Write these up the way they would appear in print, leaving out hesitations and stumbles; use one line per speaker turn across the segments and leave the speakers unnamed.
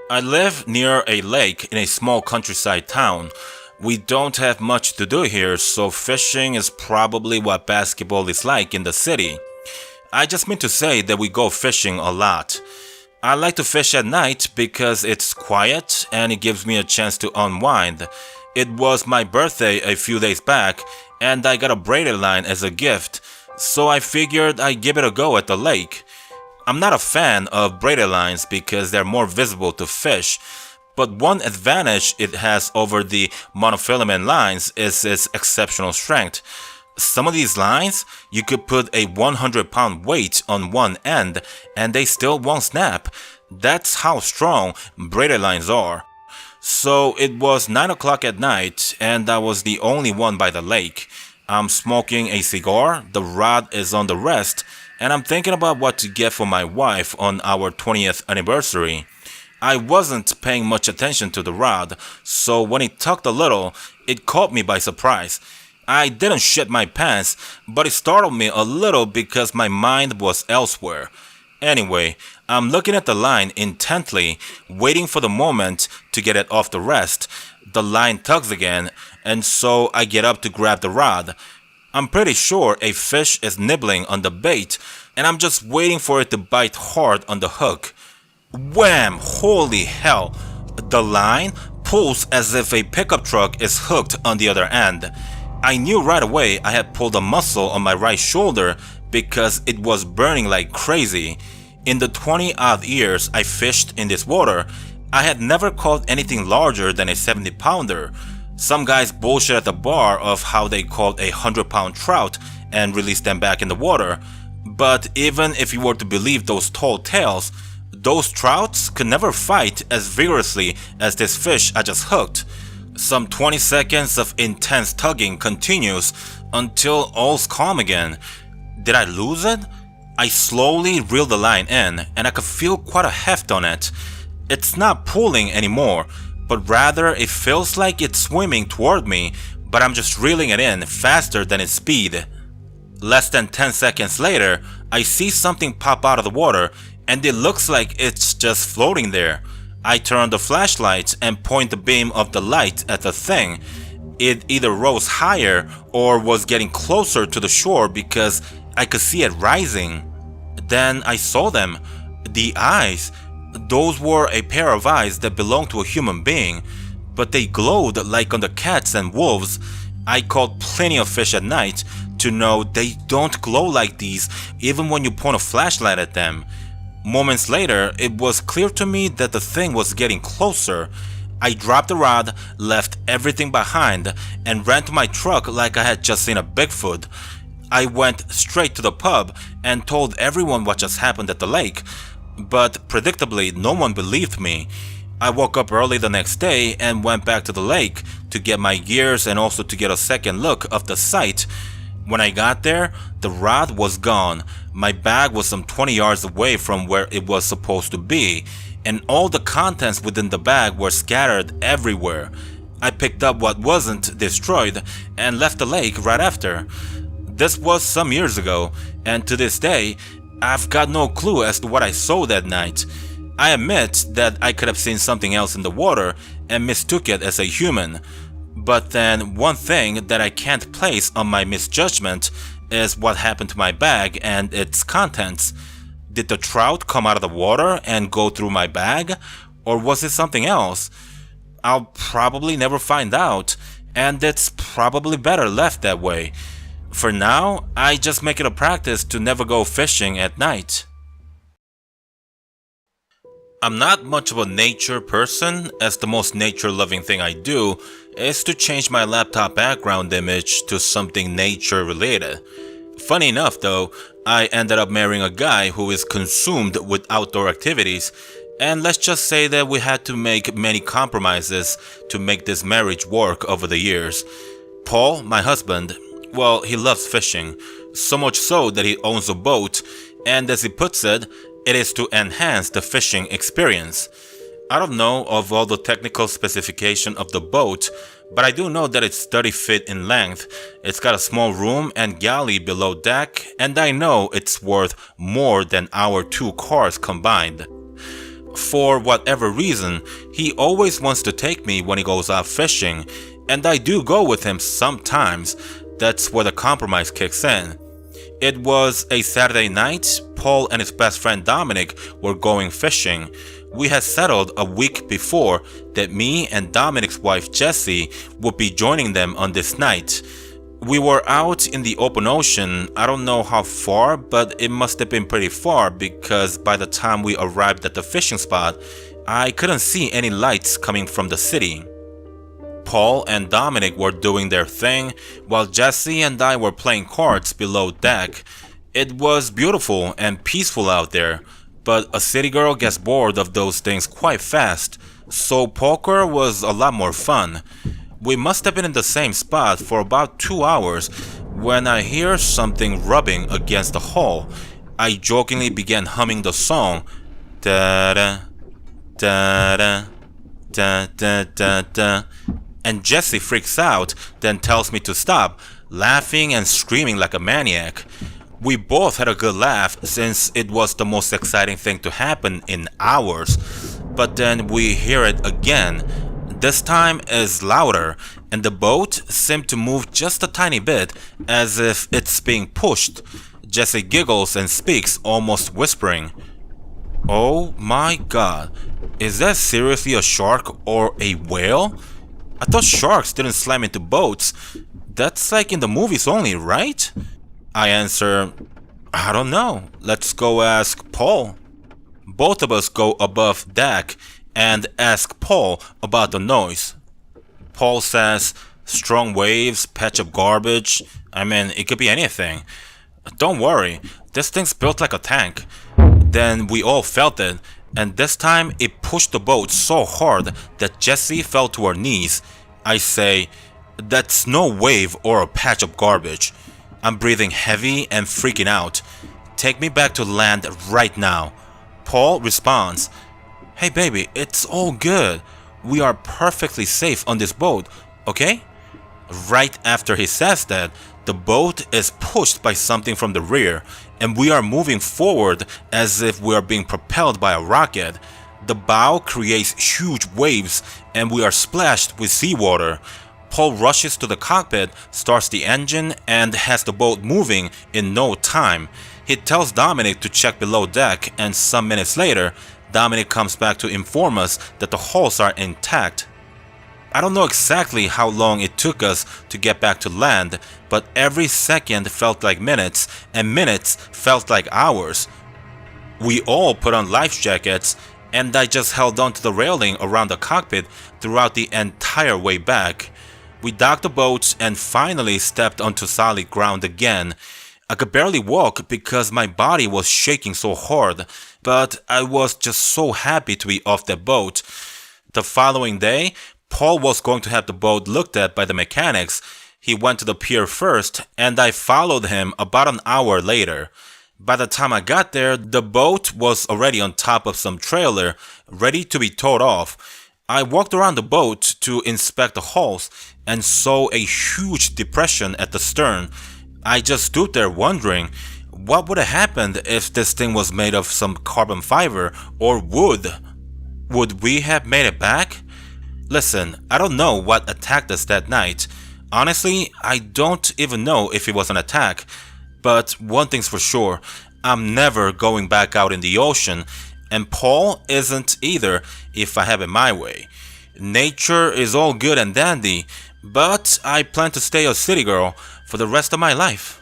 I live near a lake in a small countryside town. We don't have much to do here, so fishing is probably what basketball is like in the city. I just mean to say that we go fishing a lot. I like to fish at night because it's quiet and it gives me a chance to unwind. It was my birthday a few days back and I got a braided line as a gift, so I figured I'd give it a go at the lake. I'm not a fan of braided lines because they're more visible to fish, but one advantage it has over the monofilament lines is its exceptional strength. Some of these lines, you could put a 100-pound weight on one end and they still won't snap. That's how strong braided lines are. So it was 9 o'clock at night and I was the only one by the lake. I'm smoking a cigar, the rod is on the rest, and I'm thinking about what to get for my wife on our 20th anniversary. I wasn't paying much attention to the rod, so when it tugged a little, it caught me by surprise. I didn't shit my pants, but it startled me a little because my mind was elsewhere. Anyway, I'm looking at the line intently, waiting for the moment to get it off the rest. The line tugs again, and so I get up to grab the rod. I'm pretty sure a fish is nibbling on the bait, and I'm just waiting for it to bite hard on the hook. Wham! Holy hell! The line pulls as if a pickup truck is hooked on the other end. I knew right away I had pulled a muscle on my right shoulder because it was burning like crazy. In the 20-odd years I fished in this water, I had never caught anything larger than a 70-pounder. Some guys bullshit at the bar of how they caught a 100-pound trout and released them back in the water. But even if you were to believe those tall tales, those trouts could never fight as vigorously as this fish I just hooked. Some 20 seconds of intense tugging continues until all's calm again. Did I lose it? I slowly reel the line in and I could feel quite a heft on it. It's not pulling anymore, but rather it feels like it's swimming toward me, but I'm just reeling it in faster than its speed. Less than 10 seconds later, I see something pop out of the water and it looks like it's just floating there. I turn on the flashlight and point the beam of the light at the thing. It either rose higher or was getting closer to the shore because I could see it rising. Then I saw them. The eyes. Those were a pair of eyes that belonged to a human being, but they glowed like on the cats and wolves. I caught plenty of fish at night to know they don't glow like these even when you point a flashlight at them. Moments later, it was clear to me that the thing was getting closer. I dropped the rod, left everything behind, and ran to my truck like I had just seen a Bigfoot. I went straight to the pub and told everyone what just happened at the lake, but predictably no one believed me. I woke up early the next day and went back to the lake to get my gears and also to get a second look of the site. When I got there, the rod was gone. My bag was some 20 yards away from where it was supposed to be, and all the contents within the bag were scattered everywhere. I picked up what wasn't destroyed and left the lake right after. This was some years ago, and to this day, I've got no clue as to what I saw that night. I admit that I could have seen something else in the water and mistook it as a human. But then one thing that I can't place on my misjudgment is what happened to my bag and its contents. Did the trout come out of the water and go through my bag? Or was it something else? I'll probably never find out, and it's probably better left that way. For now, I just make it a practice to never go fishing at night. I'm not much of a nature person, as the most nature-loving thing I do is to change my laptop background image to something nature-related. Funny enough though, I ended up marrying a guy who is consumed with outdoor activities, and let's just say that we had to make many compromises to make this marriage work over the years. Paul, my husband, well, he loves fishing, so much so that he owns a boat, and as he puts it, it is to enhance the fishing experience. I don't know of all the technical specification of the boat, but I do know that it's 30 feet in length. It's got a small room and galley below deck, and I know it's worth more than our two cars combined. For whatever reason, he always wants to take me when he goes out fishing, and I do go with him sometimes. That's where the compromise kicks in. It was a Saturday night. Paul and his best friend Dominic were going fishing. We had settled a week before that me and Dominic's wife Jessie would be joining them on this night. We were out in the open ocean. I don't know how far, but it must have been pretty far because by the time we arrived at the fishing spot, I couldn't see any lights coming from the city. Paul and Dominic were doing their thing, while Jesse and I were playing cards below deck. It was beautiful and peaceful out there, but a city girl gets bored of those things quite fast, so poker was a lot more fun. We must have been in the same spot for about 2 hours when I hear something rubbing against the hull. I jokingly began humming the song, da-da, da-da, da-da-da-da, and Jesse freaks out, then tells me to stop, laughing and screaming like a maniac. We both had a good laugh since it was the most exciting thing to happen in hours, but then we hear it again. This time is louder, and the boat seemed to move just a tiny bit, as if it's being pushed. Jesse giggles and speaks, almost whispering. Oh my god, is that seriously a shark or a whale? I thought sharks didn't slam into boats. That's like in the movies only, right? I answer, I don't know. Let's go ask Paul. Both of us go above deck and ask Paul about the noise. Paul says, strong waves, patch of garbage. I mean, it could be anything. Don't worry, this thing's built like a tank. Then we all felt it, and this time it pushed the boat so hard that Jessie fell to her knees. I say, that's no wave or a patch of garbage. I'm breathing heavy and freaking out. Take me back to land right now. Paul responds, hey baby, it's all good. We are perfectly safe on this boat, okay? Right after he says that, the boat is pushed by something from the rear, and we are moving forward as if we are being propelled by a rocket. The bow creates huge waves, and we are splashed with seawater. Paul rushes to the cockpit, starts the engine, and has the boat moving in no time. He tells Dominic to check below deck, and some minutes later, Dominic comes back to inform us that the hulls are intact. I don't know exactly how long it took us to get back to land, but every second felt like minutes, and minutes felt like hours. We all put on life jackets, and I just held on to the railing around the cockpit throughout the entire way back. We docked the boats and finally stepped onto solid ground again. I could barely walk because my body was shaking so hard, but I was just so happy to be off that boat. The following day, Paul was going to have the boat looked at by the mechanics. He went to the pier first, and I followed him about an hour later. By the time I got there, the boat was already on top of some trailer, ready to be towed off. I walked around the boat to inspect the hulls and saw a huge depression at the stern. I just stood there wondering, what would have happened if this thing was made of some carbon fiber or wood? Would we have made it back? Listen, I don't know what attacked us that night. Honestly, I don't even know if it was an attack. But one thing's for sure, I'm never going back out in the ocean, and Paul isn't either if I have it my way. Nature is all good and dandy, but I plan to stay a city girl for the rest of my life.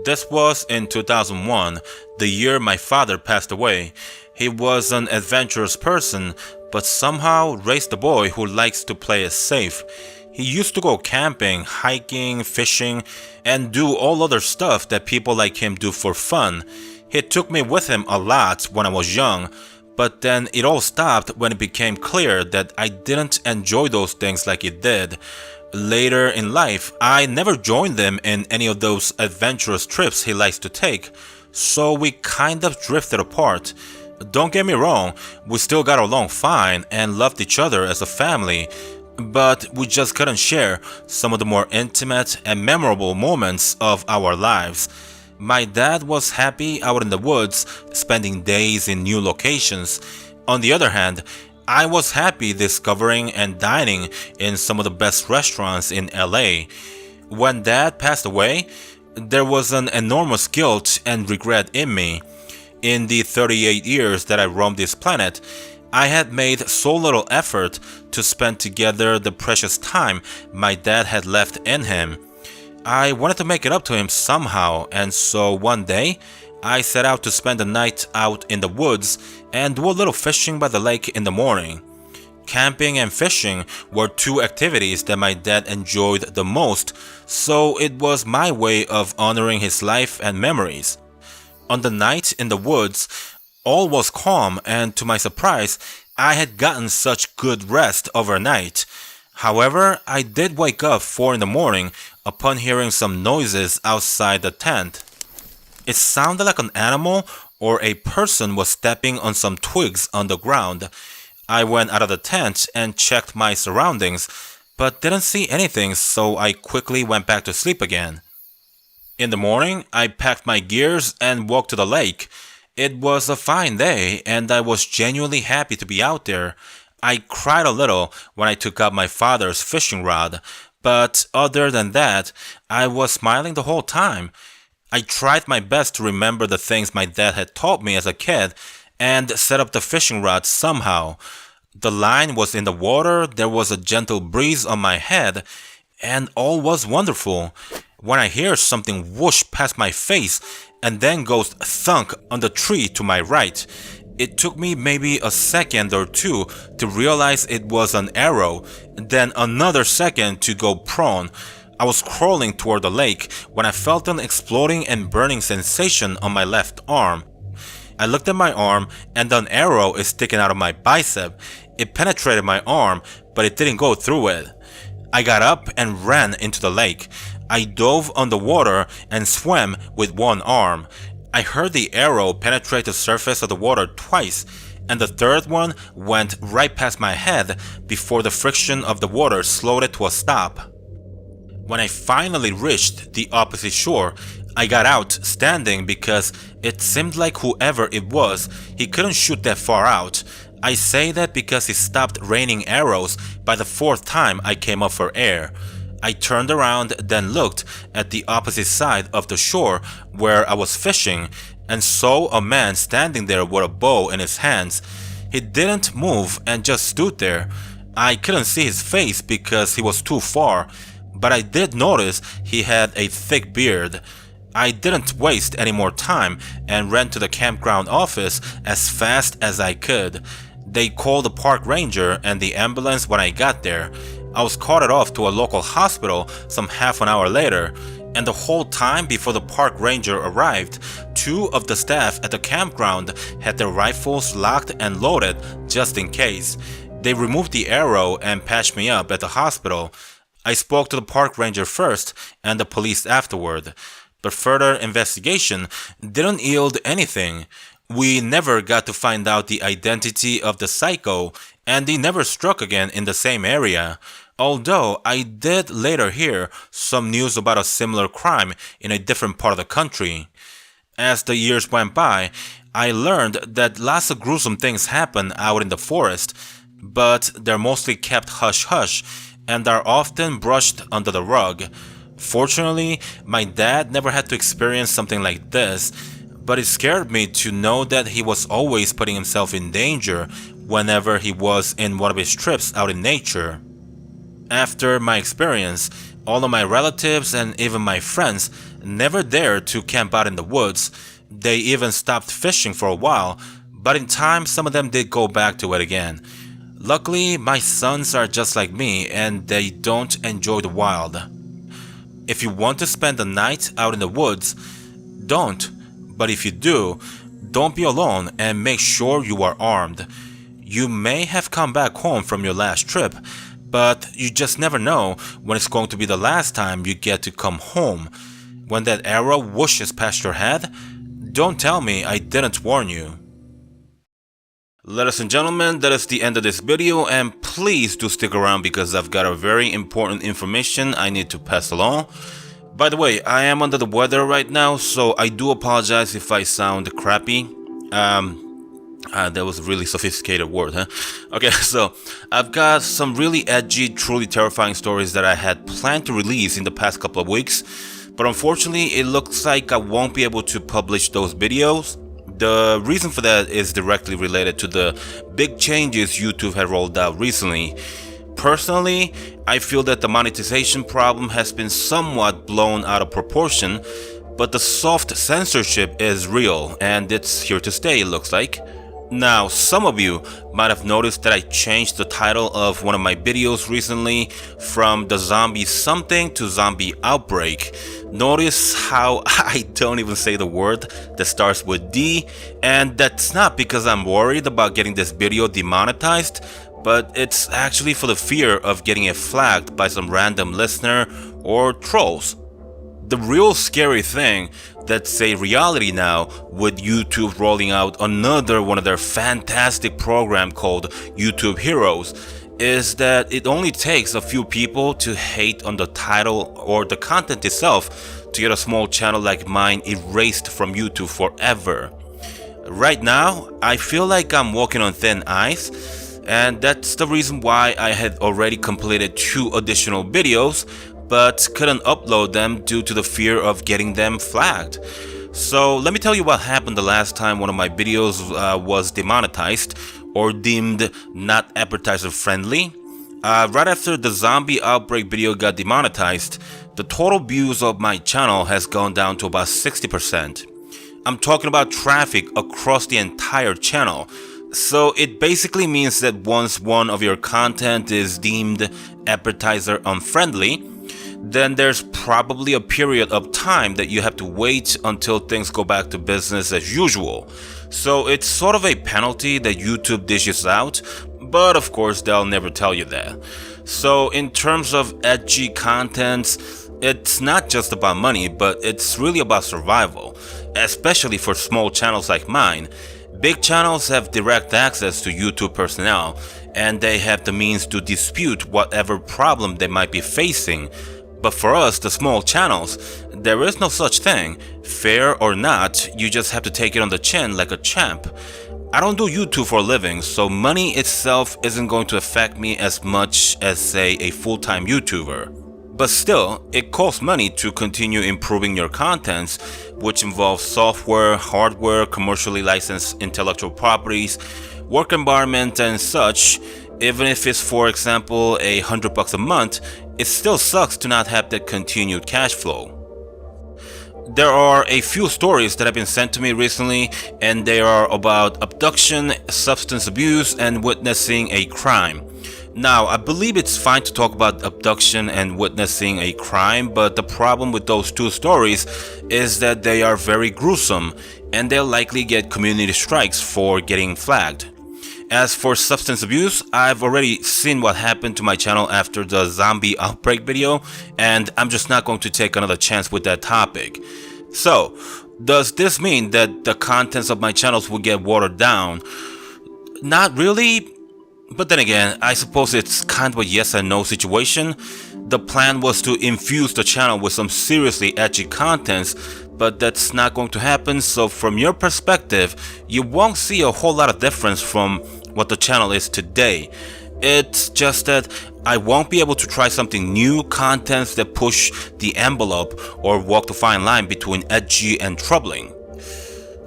This was in 2001, the year my father passed away. He was an adventurous person, but somehow raised a boy who likes to play it safe. He used to go camping, hiking, fishing, and do all other stuff that people like him do for fun. He took me with him a lot when I was young, but then it all stopped when it became clear that I didn't enjoy those things like he did. Later in life, I never joined them in any of those adventurous trips he likes to take, so we kind of drifted apart. Don't get me wrong, we still got along fine and loved each other as a family, but we just couldn't share some of the more intimate and memorable moments of our lives. My dad was happy out in the woods, spending days in new locations. On the other hand, I was happy discovering and dining in some of the best restaurants in LA. When Dad passed away, there was an enormous guilt and regret in me. In the 38 years that I roamed this planet, I had made so little effort to spend together the precious time my dad had left in him. I wanted to make it up to him somehow, and so one day, I set out to spend the night out in the woods and do a little fishing by the lake in the morning. Camping and fishing were two activities that my dad enjoyed the most, so it was my way of honoring his life and memories. On the night in the woods, all was calm, and to my surprise, I had gotten such good rest overnight. However, I did wake up 4 in the morning upon hearing some noises outside the tent. It sounded like an animal or a person was stepping on some twigs on the ground. I went out of the tent and checked my surroundings, but didn't see anything, so I quickly went back to sleep again. In the morning, I packed my gears and walked to the lake. It was a fine day, and I was genuinely happy to be out there. I cried a little when I took out my father's fishing rod, but other than that, I was smiling the whole time. I tried my best to remember the things my dad had taught me as a kid and set up the fishing rod somehow. The line was in the water, there was a gentle breeze on my head, and all was wonderful. When I hear something whoosh past my face and then goes thunk on the tree to my right, it took me maybe a second or two to realize it was an arrow, then another second to go prone. I was crawling toward the lake when I felt an exploding and burning sensation on my left arm. I looked at my arm and an arrow is sticking out of my bicep. It penetrated my arm, but it didn't go through it. I got up and ran into the lake. I dove underwater and swam with one arm. I heard the arrow penetrate the surface of the water twice, and the third one went right past my head before the friction of the water slowed it to a stop. When I finally reached the opposite shore, I got out standing because it seemed like whoever it was, he couldn't shoot that far out. I say that because it stopped raining arrows by the 4th time I came up for air. I turned around, then looked at the opposite side of the shore where I was fishing, and saw a man standing there with a bow in his hands. He didn't move and just stood there. I couldn't see his face because he was too far, but I did notice he had a thick beard. I didn't waste any more time and ran to the campground office as fast as I could. They called the park ranger and the ambulance when I got there. I was carted off to a local hospital some half an hour later, and the whole time before the park ranger arrived, 2 of the staff at the campground had their rifles locked and loaded just in case. They removed the arrow and patched me up at the hospital. I spoke to the park ranger first and the police afterward, but further investigation didn't yield anything. We never got to find out the identity of the psycho, and he never struck again in the same area. Although I did later hear some news about a similar crime in a different part of the country. As the years went by, I learned that lots of gruesome things happen out in the forest, but they're mostly kept hush-hush and are often brushed under the rug. Fortunately, my dad never had to experience something like this, but it scared me to know that he was always putting himself in danger whenever he was in one of his trips out in nature. After my experience, all of my relatives and even my friends never dared to camp out in the woods. They even stopped fishing for a while, but in time some of them did go back to it again. Luckily, my sons are just like me and they don't enjoy the wild. If you want to spend the night out in the woods, don't. But if you do, don't be alone and make sure you are armed. You may have come back home from your last trip, but you just never know when it's going to be the last time you get to come home. When that arrow whooshes past your head, don't tell me I didn't warn you. Ladies and gentlemen, that is the end of this video, and please do stick around because I've got a very important information I need to pass along. By the way, I am under the weather right now, so I do apologize if I sound crappy. That was a really sophisticated word, huh? Okay, so I've got some really edgy, truly terrifying stories that I had planned to release in the past couple of weeks, but unfortunately, it looks like I won't be able to publish those videos. The reason for that is directly related to the big changes YouTube had rolled out recently. Personally, I feel that the monetization problem has been somewhat blown out of proportion, but the soft censorship is real and it's here to stay, it looks like. Now, some of you might have noticed that I changed the title of one of my videos recently from the zombie something to zombie outbreak. Notice how I don't even say the word that starts with D, and that's not because I'm worried about getting this video demonetized, but it's actually for the fear of getting it flagged by some random listener or trolls. The real scary thing that's a reality now with YouTube rolling out another one of their fantastic program called YouTube Heroes is that it only takes a few people to hate on the title or the content itself to get a small channel like mine erased from YouTube forever. Right now, I feel like I'm walking on thin ice, and that's the reason why I had already completed 2 additional videos but couldn't upload them due to the fear of getting them flagged. So let me tell you what happened the last time one of my videos was demonetized or deemed not advertiser friendly. Right after the zombie outbreak video got demonetized, the total views of my channel has gone down to about 60%. I'm talking about traffic across the entire channel. So it basically means that once one of your content is deemed advertiser unfriendly, then there's probably a period of time that you have to wait until things go back to business as usual. So it's sort of a penalty that YouTube dishes out, but of course they'll never tell you that. So in terms of edgy contents, it's not just about money, but it's really about survival, especially for small channels like mine. Big channels have direct access to YouTube personnel, and they have the means to dispute whatever problem they might be facing. But for us, the small channels, there is no such thing. Fair or not, you just have to take it on the chin like a champ. I don't do YouTube for a living, so money itself isn't going to affect me as much as, say, a full-time YouTuber. But still, it costs money to continue improving your contents, which involves software, hardware, commercially licensed intellectual properties, work environment, and such. Even if it's, for example, $100 a month, it still sucks to not have that continued cash flow. There are a few stories that have been sent to me recently, and they are about abduction, substance abuse, and witnessing a crime. Now, I believe it's fine to talk about abduction and witnessing a crime, but the problem with those 2 stories is that they are very gruesome, and they'll likely get community strikes for getting flagged. As for substance abuse, I've already seen what happened to my channel after the zombie outbreak video, and I'm just not going to take another chance with that topic. So, does this mean that the contents of my channels will get watered down? Not really, but then again, I suppose it's kind of a yes and no situation. The plan was to infuse the channel with some seriously edgy contents, but that's not going to happen, so from your perspective, you won't see a whole lot of difference from what the channel is today. It's just that I won't be able to try something new, contents that push the envelope or walk the fine line between edgy and troubling.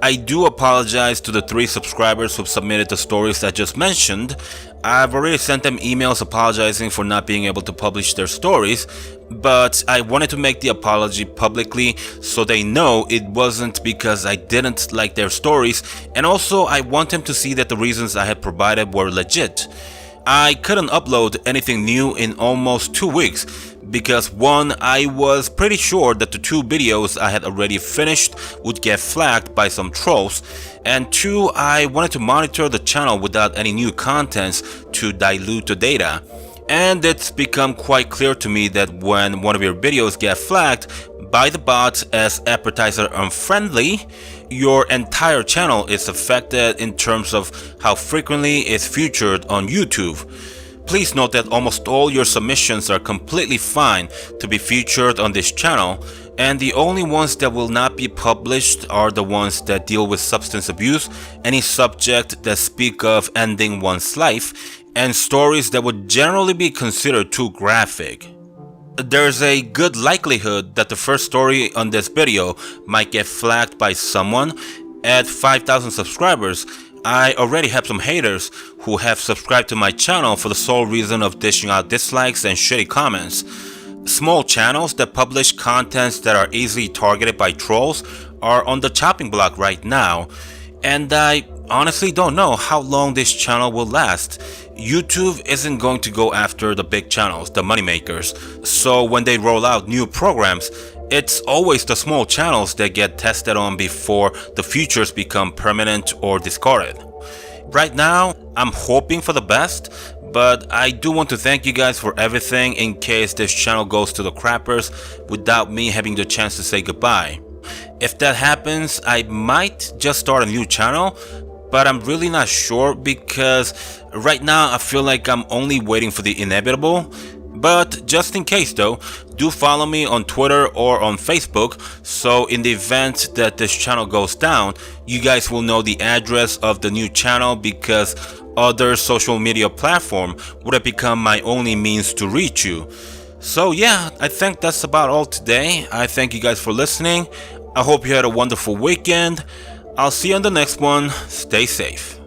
I do apologize to the 3 subscribers who submitted the stories I just mentioned. I've already sent them emails apologizing for not being able to publish their stories, but I wanted to make the apology publicly so they know it wasn't because I didn't like their stories, and also I want them to see that the reasons I had provided were legit. I couldn't upload anything new in almost 2 weeks because 1, I was pretty sure that the 2 videos I had already finished would get flagged by some trolls, and 2, I wanted to monitor the channel without any new contents to dilute the data. And it's become quite clear to me that when one of your videos get flagged by the bot as advertiser unfriendly, your entire channel is affected in terms of how frequently it's featured on YouTube. Please note that almost all your submissions are completely fine to be featured on this channel, and the only ones that will not be published are the ones that deal with substance abuse, any subject that speak of ending one's life, and stories that would generally be considered too graphic. There's a good likelihood that the first story on this video might get flagged by someone. At 5,000 subscribers, I already have some haters who have subscribed to my channel for the sole reason of dishing out dislikes and shitty comments. Small channels that publish contents that are easily targeted by trolls are on the chopping block right now, and I honestly don't know how long this channel will last. YouTube isn't going to go after the big channels, the moneymakers, so when they roll out new programs, it's always the small channels that get tested on before the features become permanent or discarded. Right now, I'm hoping for the best, but I do want to thank you guys for everything in case this channel goes to the crappers without me having the chance to say goodbye. If that happens, I might just start a new channel, but I'm really not sure because right now I feel like I'm only waiting for the inevitable. But just in case though, do follow me on Twitter or on Facebook, so in the event that this channel goes down, you guys will know the address of the new channel, because other social media platform would have become my only means to reach you. So yeah, I think that's about all today. I thank you guys for listening. I hope you had a wonderful weekend. I'll see you on the next one. Stay safe.